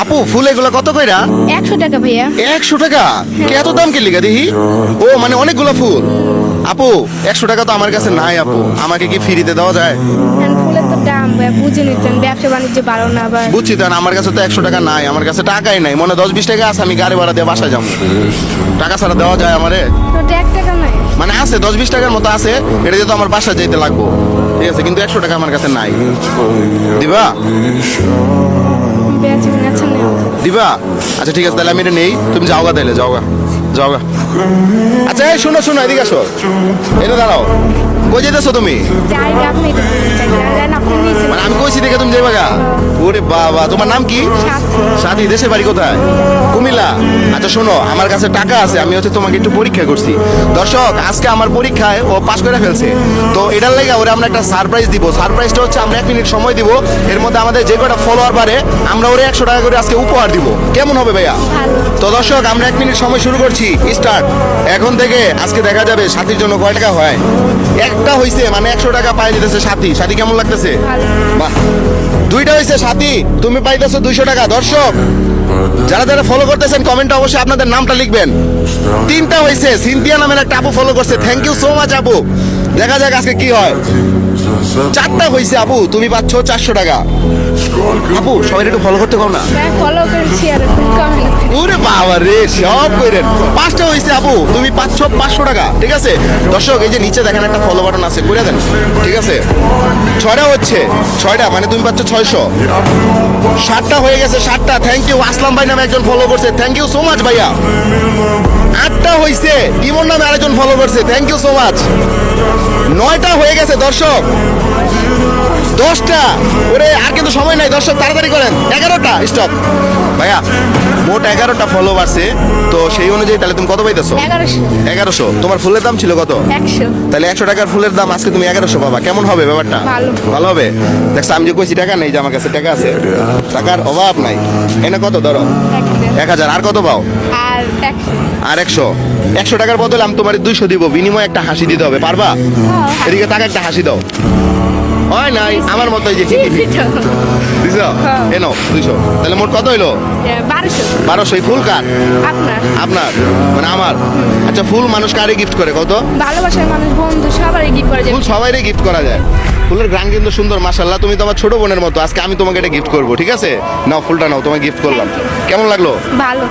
আপু ফুল এগুলো কত কইরা? 100 টাকা ভাইয়া। 100 টাকা? এত দাম কে লিগা দেখি? ও মানে অনেকগুলো ফুল। আপু 100 টাকা তো আমার কাছে নাই আপু, আমাকে কি ফ্রিতে দেওয়া যায়? ফুলের তো দাম ভাইয়া, বুঝে নিতেন, ব্যবসা বাণিজ্য বাড়ো না আবার। বুঝছি তো, আমার কাছে তো 100 টাকা নাই, আমার কাছে টাকাই নাই। মনে 10-20 টাকা আছে, আমি গাড়ি ভাড়া দিয়ে বাসায় যাবো। টাকা ছাড়া দেওয়া যায় আমারে? তো 1 টাকা নাই। মানে আছে 10-20 টাকার মতো আছে, এটা দিয়ে তো আমার বাসায় যেতে লাগবো, ঠিক আছে, কিন্তু 100 টাকা আমার কাছে নাই। দিবা? বেচে কিনা আছে না। দিবা? আচ্ছা ঠিক আছে, তাহলে আমি এটা নেই, তুমি যাওগা, তাইলে যাওগা যাওগা। আচ্ছা এই শোনো শোনো, এদিকে আসো, এটা দাঁড়াও, কই যেতেছো তুমি? যাইবে আপনি তো চাইলেন, আপনি নিয়েছেন। মানে আমি কইছি দেখে তুমি যাইবা গা? ওরে বাবা, তোমার নাম কি? সাথী। সাথী, দেশের বাড়ি কোথায়? কুমিল্লা। আচ্ছা শোনো, আমার কাছে টাকা আছে, আমি হচ্ছে তোমাকে একটু পরীক্ষা করছি। দর্শক, আজকে আমার পরীক্ষায় ও পাশ করে ফেলছে, তো এটার লাগে ওরা আমরা একটা সারপ্রাইজ দিব। সারপ্রাইজটা হচ্ছে আমরা 1 মিনিট সময় দিব, এর মধ্যে আমাদের যে কটা ফলোয়ার বাড়ে আমরা ওরে 100 টাকা করে আজকে উপহার দিব। কেমন হবে ভাইয়া? ভালো। তো দর্শক, আমরা 1 মিনিট সময় শুরু করছি, স্টার্ট এখন থেকে। আজকে দেখা যাবে সাথীর জন্য কয় টাকা হয়। একটা হইছে মানে 100 টাকা পাই যেতেছে সাথী। সাথী কেমন লাগতেছে? ভালো। বাহ। দুইটা হইছে সাথী, তুমি পাইতেছো 200 টাকা। দর্শক যারা যারা ফলো করতেছেন কমেন্টে অবশ্যই আপনাদের নামটা লিখবেন। তিনটা হইছে, সিনথিয়া নামের একটা আপু ফলো করছে, থ্যাংক ইউ সো মাচ আপু। দেখা যাক আজকে কি হয়। চারটা হইছে আপু, তুমি পাচ্ছ 400 টাকা। আপু সবাই একটু ফলো করতে কম না? হ্যাঁ, ফলো করেন, শেয়ার কমেন্ট। ওরে বাবা রে, সব কইরেন। পাঁচটা হইছে আপু, তুমি পাচ্ছ 500 টাকা, ঠিক আছে। দর্শক এই যে নিচে দেখেন একটা ফলো বাটন আছে, করে দেন, ঠিক আছে। 6টা হচ্ছে, 6টা মানে তুমি পাচ্ছ 600। 7টা হয়ে গেছে, 7টা, থ্যাংক ইউ। আসলাম ভাই নামে একজন ফলো করছে, থ্যাংক ইউ সো মাচ ভাইয়া। 8টা হইছে, ইমন নামে আরেকজন ফলো করছে, থ্যাংক ইউ সো মাচ। 9টা হয়ে গেছে দর্শক। 10টা, ওরে আর কিন্তু সময় নাই দর্শক, তাড়াতাড়ি করেন। 11টা, স্টপ ভাইয়া। মোট 11টা ফলো বাড়ছে, তো সেই অনুযায়ী তাহলে তুমি কত পাইতেছো? 1100। 1100। তোমার ফুলের দাম ছিল কত? 100। তাহলে 100 টাকার ফুলের দাম আজকে তুমি 1100 পাবা। কেমন হবে ব্যাপারটা? ভালো। ভালো হবে। দেখছো আমি যে কইছি টাকা নেই, যে আমার কাছে টাকা আছে, টাকার অভাব নাই। এনে কত ধরো? 1000। আর কত পাও? আর 100। আর 100। 100 টাকার বদলে আমি তোমার 200 দিব, বিনিময়ে একটা হাসি দিতে হবে, পারবা? এদিকে টাকা একটা হাসি দাও। হয় নাই আমার মতো, এই যে ঠিকই দিছো, এনো 200। তাহলে মোট কত হইলো? 1200। 1200। ফুল কার? আপনার। আপনার মানে আমার? আচ্ছা ফুল মানুষ কারে গিফট করে কত? ভালোবাসার মানুষ, বন্ধু, সবারই গিফট করে যায়। ফুল সবাইরে গিফট করা যায়। ফুলের গ্রান কিন্তু সুন্দর, মাশাআল্লাহ। তুমি তো আমার ছোট বোনের মতো, আজকে আমি তোমাকে এটা গিফট করবো, ঠিক আছে? নাও ফুলটা নাও, তোমাকে গিফট করলাম। কেমন লাগলো? ভালো।